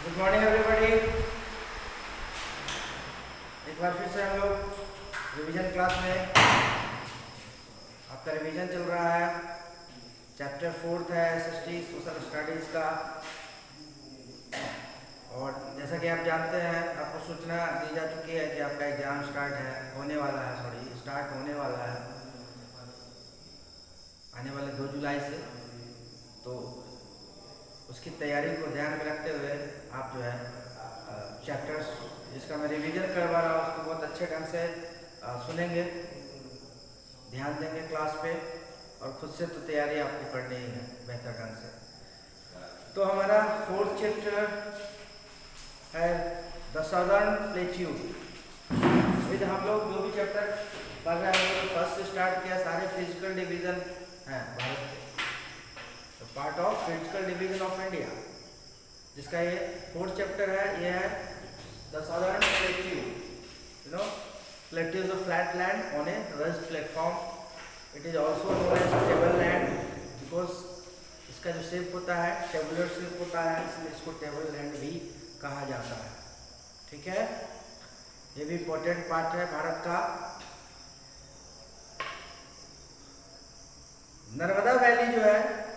Good morning everybody. एक बार फिर से हम लोग रिवीजन क्लास में, आपका रिवीजन चल रहा है। चैप्टर 4 है एसएसटी सोशल स्टडीज़ का। और जैसा कि आप जानते हैं, आपको सूचना दी जा चुकी है कि आपका एग्ज़ाम होने वाला है आने वाले 2 जुलाई से। तो उसकी तैयारी को ध्यान में रखते हुए आप जो है चैप्टर्स जिसका मैं रिवीजन करवा रहा हूँ उसको बहुत अच्छे ढंग से सुनेंगे, ध्यान देंगे क्लास पे, और खुद से तो तैयारी आपको करनी ही है बेहतर ढंग से। तो हमारा 4th चैप्टर है द सदर्न प्लेट्यू। विद हम लोग जो भी चैप्टर पढ़ रहे हैं वो फर्स्ट से स्टार्ट किया, सारे फिजिकल डिवीज़न हैं भारत के, part of physical division of India, जिसका ये 4th चैप्टर है। ये है the southern plateau. Plateau is a flat land on a raised platform. It is also known as table land because इसका जो शेप होता है टेबुलर शेप होता है, इसलिए इसको टेबल लैंड भी कहा जाता है। ठीक है, ये भी इम्पोर्टेंट पार्ट है भारत का। नर्मदा वैली जो है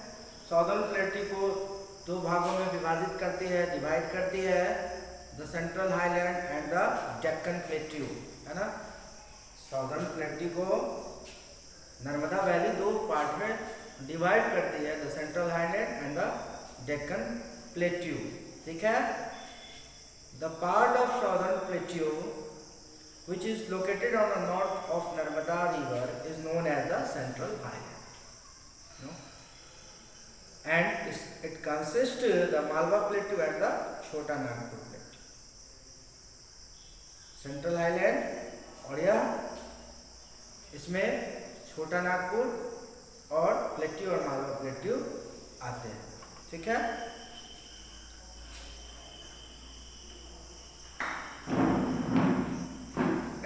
सॉदर्न प्लेट्यू को 2 भागों में विभाजित करती है, डिवाइड करती है, the central highland and the Deccan plateau, है ना। सॉदर्न प्लेट्यू को नर्मदा वैली 2 पार्ट में डिवाइड करती है, the central highland and the Deccan plateau. ठीक है, the part of southern plateau which is located on the north of Narmada river is known as the central highland. And it consists the Malwa Plateau and the Chota Nagpur Plateau. Central highland और यह इसमें छोटा नागपुर और plateau और Malwa plateau आते हैं। ठीक है,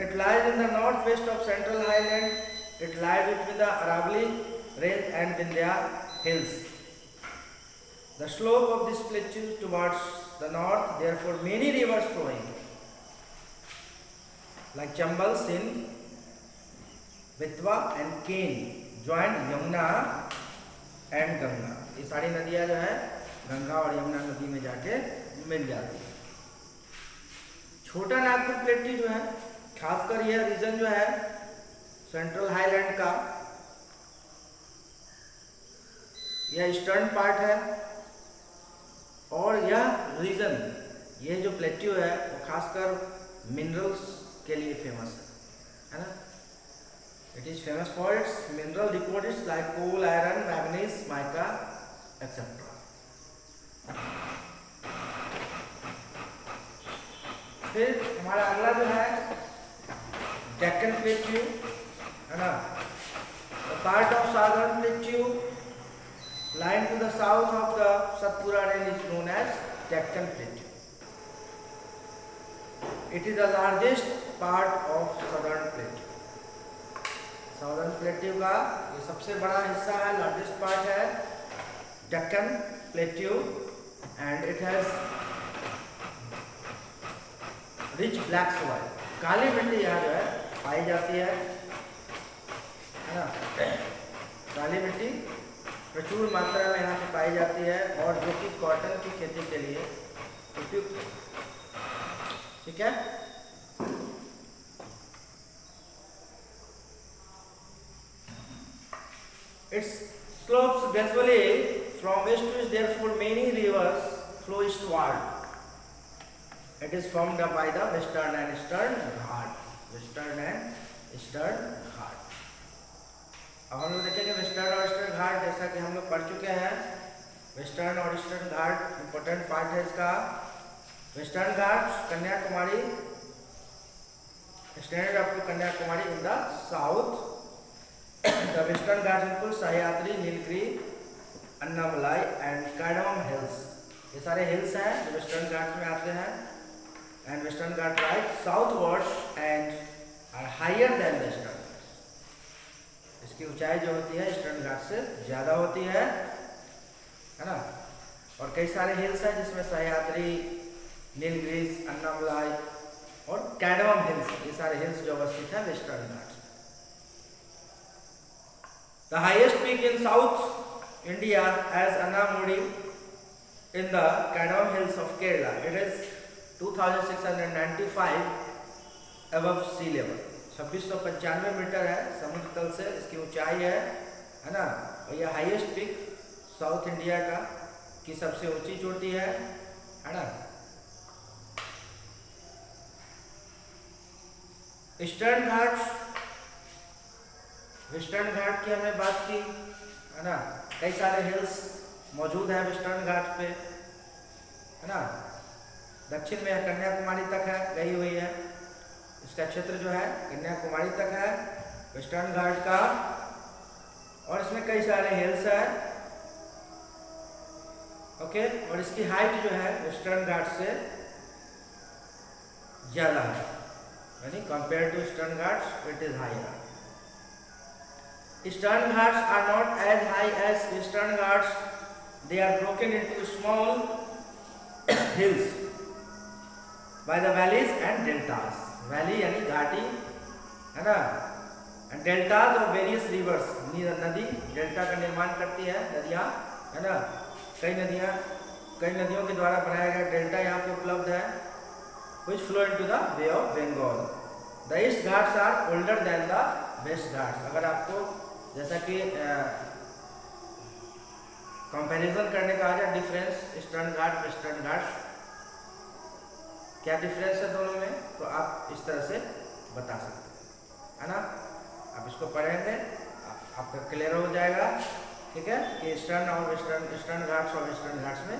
it lies in the northwest of central highland. It lies between the Aravalli range and Vindhya hills. The slope of this plateau towards the north, therefore many rivers flowing like Chambal, Sindh, Betwa and Ken join Yamuna and Ganga. ये सारी नदियाँ जो है गंगा और यमुना नदी में जाके मिल जाती है। छोटा नागपुर प्लेट्यू जो है, खासकर यह रीजन जो है सेंट्रल हाईलैंड का, यह ईस्टर्न पार्ट है, और यह रीजन, ये जो प्लेट्यू है वो खासकर मिनरल्स के लिए फेमस है ना। It is famous for its mineral deposits like coal, iron, manganese, mica etcetera. फिर हमारा अगला जो है डेक्कन प्लेट्यू, है ना। Part of southern plateau lying to the south of the Satpura range is known as Deccan Plateau. It is the largest part of Southern Plateau. Southern Plateau का ये सबसे बड़ा हिस्सा है, largest part है Deccan Plateau, and it has rich black soil. काली मिट्टी यहाँ जो है पाई जाती है ना। काली मिट्टी प्रचुर मात्रा में यहाँ पे पाई जाती है और जो कि कॉटन की खेती के लिए उपयुक्त है। ठीक है, its slopes gradually from west to east, therefore many rivers flow eastward. It is formed by the western and eastern ghat. Western and eastern ghat। अब हम लोग देखेंगे वेस्टर्न और ईस्टर्न घाट, जैसा कि हम लोग पढ़ चुके हैं। वेस्टर्न और ईस्टर्न घाट इंपॉर्टेंट पार्ट है इसका। Western Ghat Kanyakumari, stand up to Kanyakumari in the south. The western Ghat include Sahyadri, Nilgiri, Annamalai and cardamom hills. ये सारे हिल्स हैं जो वेस्टर्न घाट में आते हैं। And western Ghat rise southwards and are higher than the eastern. इसकी ऊंचाई जो होती है ईस्टर्न घाट से ज़्यादा होती है ना। और कई सारे हिल्स हैं जिसमें सह्याद्री, नीलगिरीज, अन्नामुलाई और कैडमम हिल्स, ये सारे हिल्स जो अवस्थित है western Ghats. The highest peak in south India is Anamudi in the Kadam hills of Kerala. It is 2695 above sea level. 2695 metre है समुद्र तल से इसकी ऊंचाई है ना। और यह हाईएस्ट पीक साउथ इंडिया का की सबसे ऊंची चोटी है ना। ईस्टर्न घाट्स, वेस्टर्न घाट की हमने बात की है ना। कई सारे हिल्स मौजूद है वेस्टर्न घाट पे है ना। दक्षिण में कन्याकुमारी तक है, गई हुई है, इसका क्षेत्र जो है कन्याकुमारी तक है वेस्टर्न घाट का। और इसमें कई सारे हिल्स है, ओके। और इसकी हाइट जो है वेस्टर्न घाट से ज्यादा है, यानी compare to eastern Ghats it is higher. Eastern Ghats are not as high as Western Ghats. They are broken into small hills by the valleys and deltas. Valley यानी घाटी है ना, and deltas of various rivers. नदी delta का निर्माण करती है, नदियाँ है ना। कई नदियों के द्वारा बनाया गया डेल्टा यहाँ पे उपलब्ध है, which flow into the Bay of Bengal. The East Ghats are older than the West Ghats. अगर आपको जैसा कि कंपैरिजन करने का आ जाए डिफरेंस ईस्टर्न घाट वेस्टर्न घाट्स, क्या डिफरेंस है दोनों में, तो आप इस तरह से बता सकते हैं ना। आप इसको पढ़ेंगे आपका क्लियर हो जाएगा, ठीक है, कि ईस्टर्न और ईस्टर्न घाट्स और वेस्टर्न घाट्स में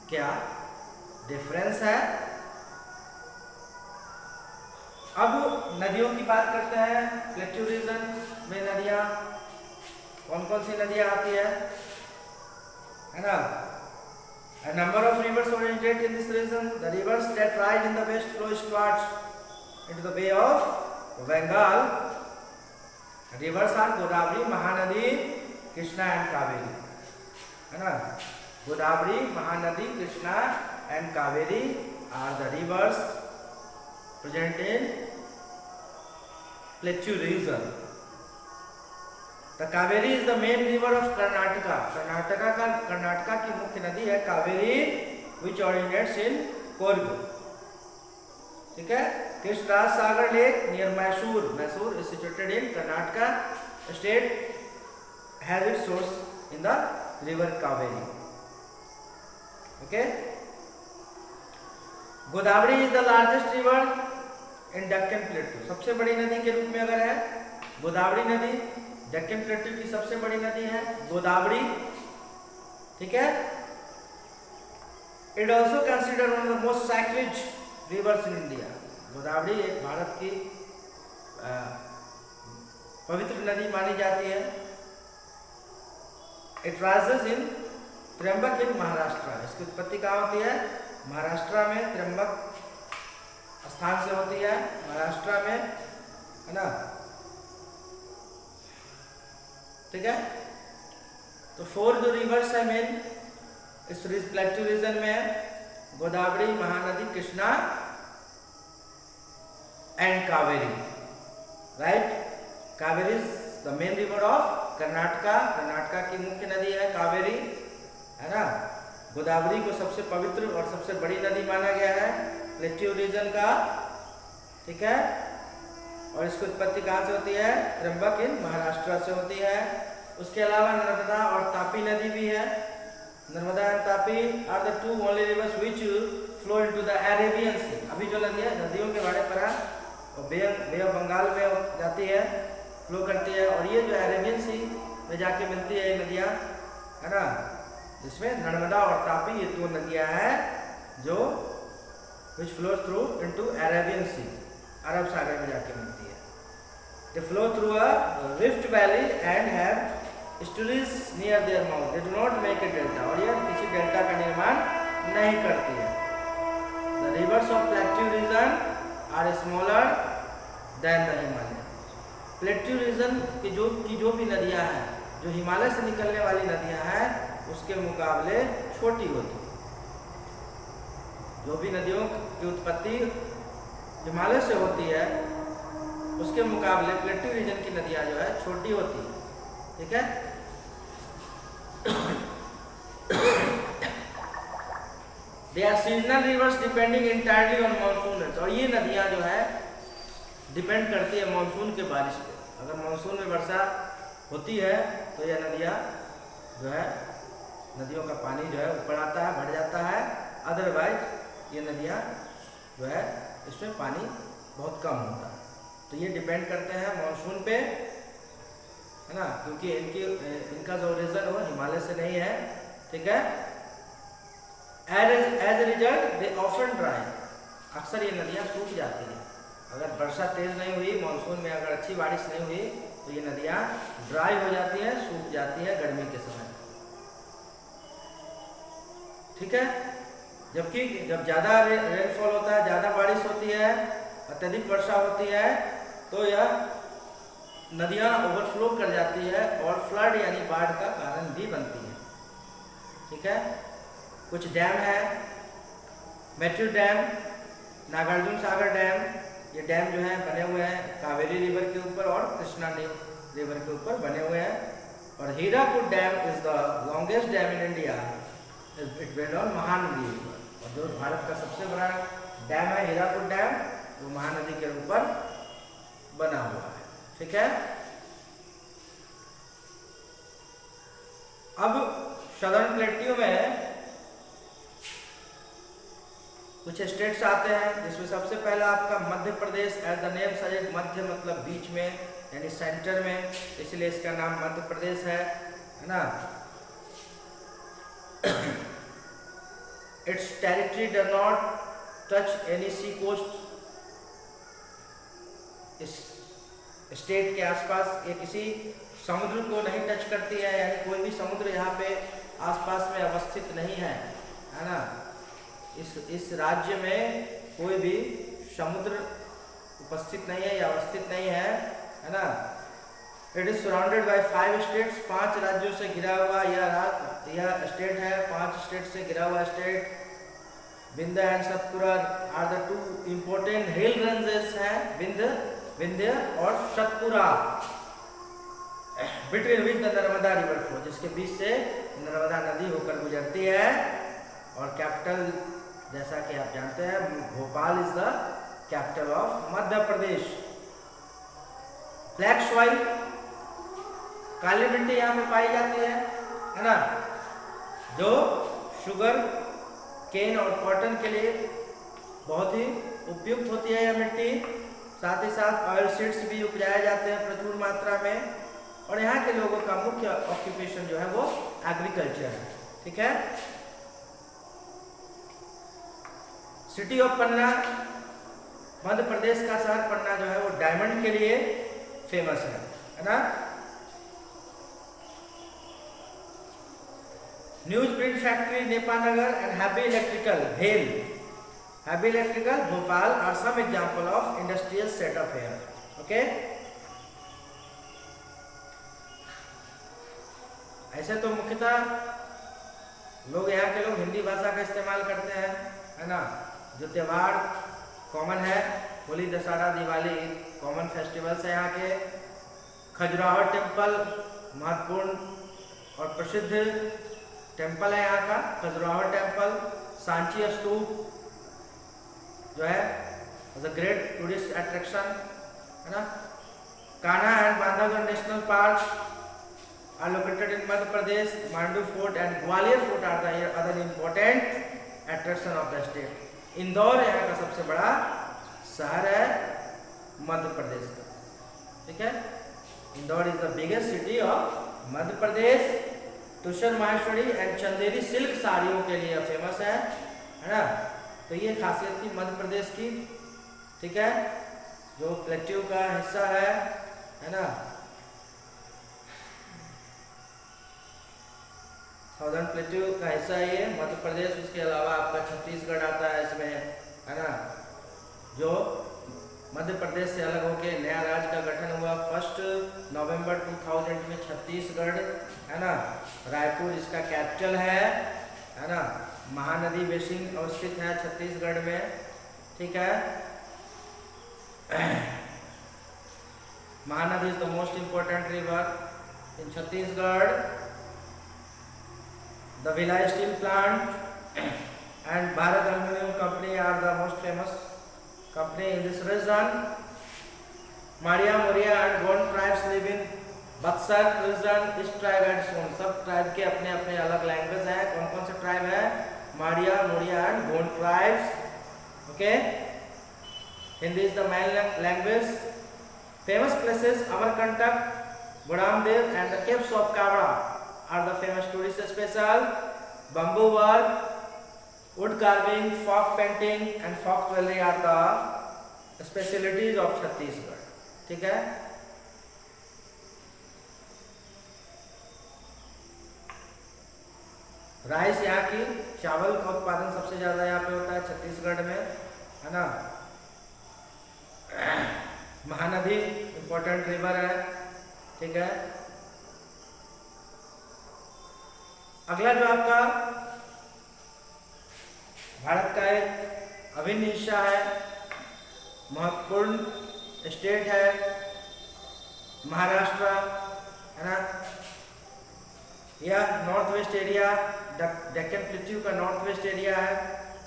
क्या डिफरेंस है। अब नदियों की बात करते हैं। प्लेट्यू रीजन में नदियाँ कौन कौन सी नदियाँ आती है ना। A number of rivers originate in this region. The rivers that rise in the west flow eastwards into the Bay of Bengal. Rivers are Godavari, Mahanadi, Krishna and Kaveri. है ना, Godavari, Mahanadi, Krishna and Kaveri are the rivers present in Plateau region. The Kaveri is the main river of Karnataka. Karnataka की मुख्य नदी है Kaveri, which originates in Korg. ठीक है। Krishnaraj Sagar lake near Mysore is situated in Karnataka state, has its source in the river Kaveri. Okay. Godavari is the largest river in Deccan Plateau. सबसे बड़ी नदी के रूप में अगर है गोदावरी नदी, डेक्कन प्लेटू की सबसे बड़ी नदी है गोदावरी, ठीक है। It also consider one of the most sacred reverse in India. Godavari एक भारत की पवित्र नदी मानी जाती है। इट राइजेस इन त्र्यंबक इन महाराष्ट्र। इसकी उत्पत्ति कहाँ होती है? महाराष्ट्र में, त्र्यंबक स्थान से होती है महाराष्ट्र में, है ना, ठीक है। तो 4 जो रिवर्स है मेन इस प्लेट्यू रीजन में है, Godavari, Mahanadi, Krishna and Kaveri, right. Kaveri is the main river of Karnataka की मुख्य नदी है कावेरी, है ना। गोदावरी को सबसे पवित्र और सबसे बड़ी नदी माना गया है प्लेट्यू रीजन का, ठीक है। और इसकी उत्पत्ति कहाँ से होती है? त्र्यंबक इन महाराष्ट्र से होती है। उसके अलावा नर्मदा और तापी नदी भी है। Narmada and Tapi are the 2 only rivers which flow into the Arabian Sea. अभी जो नदियों के बारे में पढ़ा वो बे ऑफ बंगाल में जाती है, फ्लो करती है, और ये जो अरेबियन सी में जाके मिलती है ये नदियाँ, है ना, जिसमें नर्मदा और तापी ये 2 नदियाँ हैं जो which flow through into Arabian Sea, अरब सागर में जाके मिलती है। They flow through a rift valley and have estuaries near their mouth. They do not make a delta, और यह किसी डेल्टा का निर्माण नहीं करती है। The rivers of Plateau region are smaller than the Himalaya. Plateau region की जो भी नदियाँ हैं, जो हिमालय से निकलने वाली नदियाँ हैं, उसके मुकाबले छोटी होती है। जो भी नदियों की उत्पत्ति हिमालय से होती है उसके मुकाबले प्लेट्यू रीजन की नदियां जो है छोटी होती है, ठीक है। They are seasonal rivers depending entirely on monsoon, और ये नदियां जो है डिपेंड करती है मानसून के बारिश पे। अगर मानसून में वर्षा होती है तो यह नदियां जो है, नदियों का पानी जो है ऊपर आता है, बढ़ जाता है। अदरवाइज ये नदियां जो है इसमें पानी बहुत कम होता है। तो ये डिपेंड करते हैं मानसून पे, है ना, क्योंकि इनका जो रीजन वो हिमालय से नहीं है, ठीक है। As a result they often dry, अक्सर ये नदियाँ सूख जाती हैं। अगर वर्षा तेज नहीं हुई, मानसून में अगर अच्छी बारिश नहीं हुई तो ये नदियाँ ड्राई हो जाती हैं, सूख जाती हैं गर्मी के समय, ठीक है। जबकि जब ज़्यादा रेनफॉल होता है, ज़्यादा बारिश होती है, अत्यधिक वर्षा होती है तो यह नदियाँ ओवरफ्लो कर जाती है और फ्लड यानी बाढ़ का कारण भी बनती है, ठीक है। कुछ डैम है, Matthew dam, Nagarjuna Sagar dam, ये डैम जो है बने हुए हैं कावेरी रिवर के ऊपर और कृष्णा रिवर के ऊपर बने हुए हैं। और Hirakud dam is the longest dam in India, it build on Mahanadi river. और जो भारत का सबसे बड़ा डैम है हीराकुड डैम, वो महानदी के ऊपर बना हुआ है, ठीक है। अब सदर्न प्लेट्यू में कुछ स्टेट्स आते हैं, जिसमें सबसे पहला आपका Madhya Pradesh. As the name suggest, मध्य मतलब बीच में यानी सेंटर में, इसलिए इसका नाम मध्य प्रदेश है ना। Its territory does not touch any sea coast, इस स्टेट के आसपास ये किसी समुद्र को नहीं टच करती है, यानी कोई भी समुद्र यहाँ पे आसपास में अवस्थित नहीं है, है ना। इस राज्य में कोई भी समुद्र उपस्थित नहीं है या अवस्थित नहीं है ना। It is surrounded by 5 states, 5 राज्यों से घिरा हुआ यह स्टेट है, 5 स्टेट से घिरा हुआ state. Vindhya and Satpura are the 2 important hill ranges हैं, विंध्य और Satpura, between which the Narmada river flow, जिसके बीच से नर्मदा नदी होकर गुजरती है। और कैपिटल जैसा कि आप जानते हैं Bhopal is the capital of Madhya Pradesh. Black soil, काली मिट्टी यहाँ पे पाई जाती है ना, जो शुगर केन और कॉटन के लिए बहुत ही उपयुक्त होती है यह मिट्टी। साथ ही साथ ऑयल सीड्स भी उपजाए जाते हैं प्रचुर मात्रा में। और यहाँ के लोगों का मुख्य ऑक्यूपेशन जो है वो एग्रीकल्चर है, ठीक है। सिटी ऑफ पन्ना, मध्य प्रदेश का शहर पन्ना जो है वो डायमंड के लिए फेमस है ना। News print factory Nepanagar and heavy electrical भेल, heavy electrical Bhopal are some example of industrial setup here, okay. ऐसे तो मुख्यतः लोग यहाँ के लोग हिंदी भाषा का इस्तेमाल करते हैं, है ना। जो त्यौहार कॉमन है, होली, दशहरा, दिवाली कॉमन फेस्टिवल्स है यहाँ के। खजुराहो टेम्पल महत्वपूर्ण और प्रसिद्ध टेम्पल है यहाँ का, खजुराहो टेम्पल। सांची स्तूप जो है ग्रेट टूरिस्ट अट्रैक्शन, है ना। Kanha and Bandhavgarh national park are located in Madhya Pradesh. Mandu Fort and Gwalior Fort are the other important attraction of the state. Indore यहाँ का सबसे बड़ा शहर है मध्य प्रदेश का, ठीक है। Indore is the biggest city of Madhya Pradesh. Tushar Maheshwari and Chanderi silk साड़ियों के लिए फेमस है ना। तो ये खासियत थी मध्य प्रदेश की, ठीक है, जो प्लेट्यू का हिस्सा है ना। साउदर्न प्लेट्यू का हिस्सा है ये मध्य प्रदेश। उसके अलावा आपका छत्तीसगढ़ आता है इसमें, है ना, जो मध्य प्रदेश से अलग होकर नया राज्य का गठन हुआ 1 नवंबर 2000 में। छत्तीसगढ़, है ना, रायपुर इसका कैपिटल है ना। महानदी बेसिन अवस्थित है छत्तीसगढ़ में, ठीक है। Mahanadi is the most important river in Chhattisgarh. The Bhilai steel plant and Bharat Aluminium Company are the most famous company in this region. Maria, Moria and Gond tribes live in Buxar region. Each tribe and Son, सब tribe के अपने अपने अलग language है। कौन कौन से tribe है? Maria, Moria and Gond tribes, okay. Hindi is the main language. Famous places Amarkantak, Gudamdev and the caves of Kawarda are the famous tourist special. Bamboo work, wood carving, folk painting and folk jewelry are the specialties of Chhattisgarh, ठीक है। Rice यहाँ की, चावल का उत्पादन सबसे ज्यादा यहाँ पे होता है छत्तीसगढ़ में, है ना। महानदी इंपॉर्टेंट रिवर है, ठीक है। अगला जो आपका भारत का एक अभिन्न हिस्सा है, महत्वपूर्ण स्टेट है महाराष्ट्र, है ना। यह north west area, Deccan plateau का नॉर्थ वेस्ट एरिया है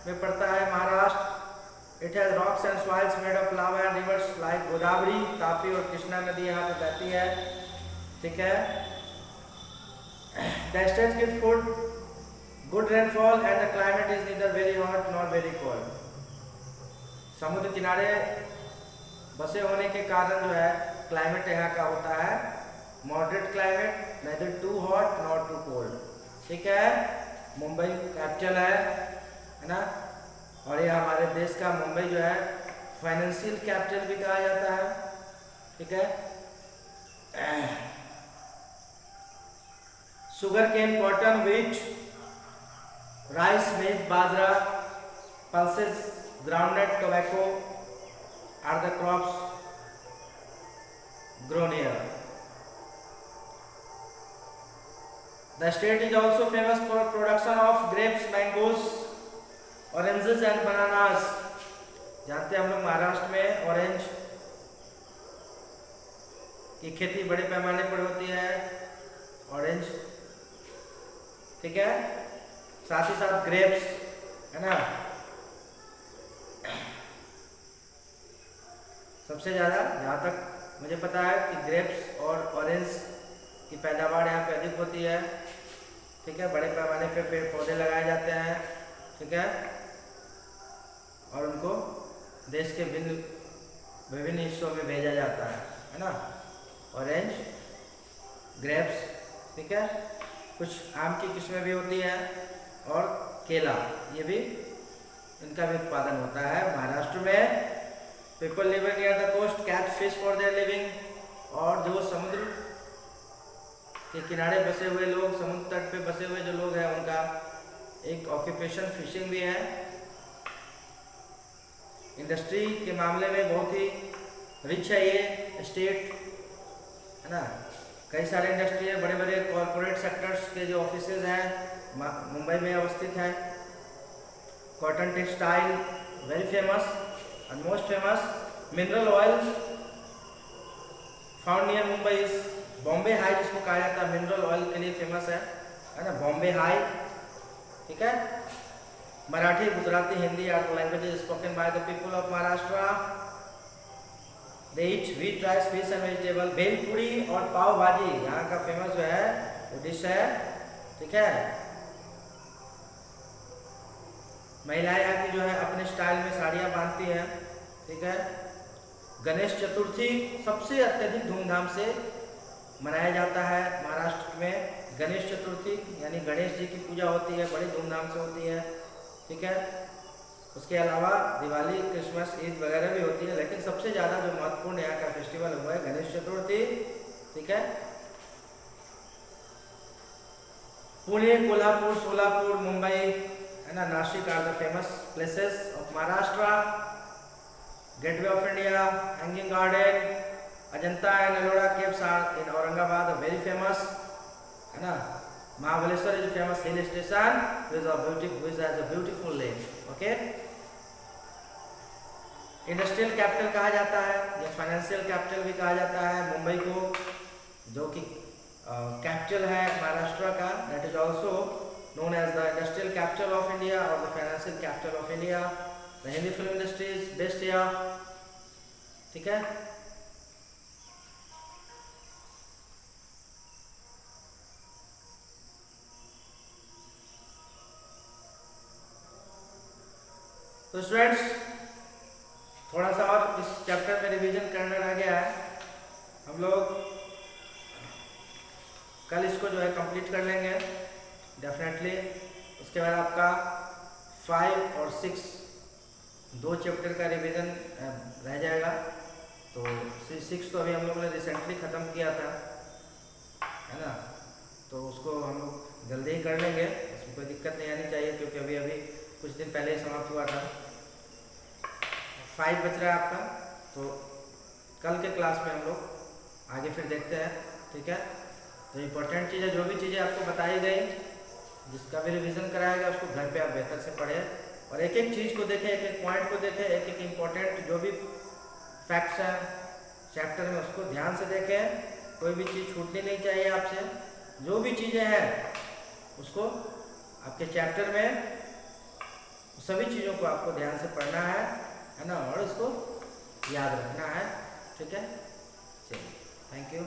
में पड़ता है Maharashtra. It has rocks and soils made of lava and reverse like Godavari, Tapi और कृष्णा नदी यहाँ पे बहती है, ठीक है। The state gives food, good rainfall and the climate is neither very hot nor very cold. समुद्र किनारे बसे होने के कारण जो है क्लाइमेट यहाँ का होता है moderate climate, neither too hot nor too cold, ठीक है। मुंबई कैपिटल है ना, और ये हमारे देश का मुंबई जो है फाइनेंशियल कैपिटल भी कहा जाता है, ठीक है। Sugarcane, cotton, wheat, rice, maize, bajra, pulses, groundnut, tobacco are the crops grown here. The state is also famous for production of grapes, mangoes, oranges and bananas. जानते हैं हम लोग महाराष्ट्र में ऑरेंज की खेती बड़े पैमाने पर होती है, ऑरेंज, ठीक है। साथ ही साथ ग्रेप्स, है ना। सबसे ज़्यादा जहाँ तक मुझे पता है कि ग्रेप्स और ऑरेंज की पैदावार यहाँ पे अधिक होती है, ठीक है। बड़े पैमाने पे पेड़ पौधे लगाए जाते हैं, ठीक है, और उनको देश के विभिन्न हिस्सों में भेजा जाता है ना। ऑरेंज, ग्रेप्स, ठीक है। कुछ आम की किस्में भी होती हैं और केला, ये भी इनका भी उत्पादन होता है महाराष्ट्र में। People living near the coast catch fish for their living, और जो समुद्र के किनारे बसे हुए लोग, समुद्र तट पे बसे हुए जो लोग हैं, उनका एक ऑक्यूपेशन फिशिंग भी है। इंडस्ट्री के मामले में बहुत ही रिच है ये स्टेट, है ना। कई सारे इंडस्ट्री है, बड़े बड़े कॉरपोरेट सेक्टर्स के जो ऑफिसेज हैं मुंबई में अवस्थित है। Cotton textile very famous and most famous. Mineral oil found near Mumbai is Bombay high, जिसको कहा जाता है मिनरल ऑयल के लिए फेमस है ना, बॉम्बे हाई, ठीक है। Marathi, Gujarati, Hindi are languages spoken by the people of Maharashtra. They eat wheat, rice, fish and vegetable. Bhelpuri और पाव भाजी यहाँ का फेमस जो है वो डिश है, ठीक है। महिलाएं यहाँ की जो है अपने स्टाइल में साड़ियाँ बांधती हैं, ठीक है। गणेश चतुर्थी सबसे अत्यधिक धूमधाम से मनाया जाता है महाराष्ट्र में। गणेश चतुर्थी यानी गणेश जी की पूजा होती है, बड़ी धूमधाम से होती है, ठीक है। उसके अलावा दिवाली, क्रिसमस, ईद वगैरह भी होती है, लेकिन सबसे ज़्यादा जो महत्वपूर्ण यहाँ का फेस्टिवल हुआ है गणेश चतुर्थी, ठीक है। पुणे, कोल्हापुर, सोलापुर, मुंबई, है ना, Nashik are the famous places of Maharashtra. Gateway of India, Hanging Garden, Ajanta and Ellora caves are in Aurangabad very famous, है ना। Mahabaleshwar is famous hill station which has a beautiful lake. Okay. Industrial capital कहा जाता है या फाइनेंशियल कैपिटल भी कहा जाता है मुंबई को, जो कि कैपिटल है महाराष्ट्र का. That is also known as the industrial capital of India or the financial capital of India. The Hindi film industry is based here. ठीक है. तो स्टूडेंट्स थोड़ा सा और इस चैप्टर में रिवीजन करना रह गया है. हम लोग कल इसको जो है कंप्लीट कर लेंगे डेफिनेटली. उसके बाद आपका 5 और 6 दो चैप्टर का रिवीजन रह जाएगा. तो 6 तो अभी हम लोगों ने रिसेंटली ख़त्म किया था, है ना. तो उसको हम लोग जल्दी ही कर लेंगे, उसमें कोई दिक्कत नहीं आनी चाहिए क्योंकि अभी अभी कुछ दिन पहले ही समाप्त हुआ था. 5 बच रहा है आपका. तो कल के क्लास में हम लोग आगे फिर देखते हैं. ठीक है. तो इम्पोर्टेंट चीज़ें, जो भी चीज़ें आपको बताई गई, जिसका भी रिवीजन कराया गया उसको घर पे आप बेहतर से पढ़ें और एक एक चीज़ को देखें, एक एक पॉइंट को देखें, एक एक इम्पोर्टेंट जो भी फैक्ट्स हैं चैप्टर में उसको ध्यान से देखें. कोई भी चीज़ छूटनी नहीं चाहिए आपसे. जो भी चीज़ें हैं उसको आपके चैप्टर में सभी चीज़ों को आपको ध्यान से पढ़ना है ना, और इसको याद रखना है. ठीक है. चलिए, थैंक यू.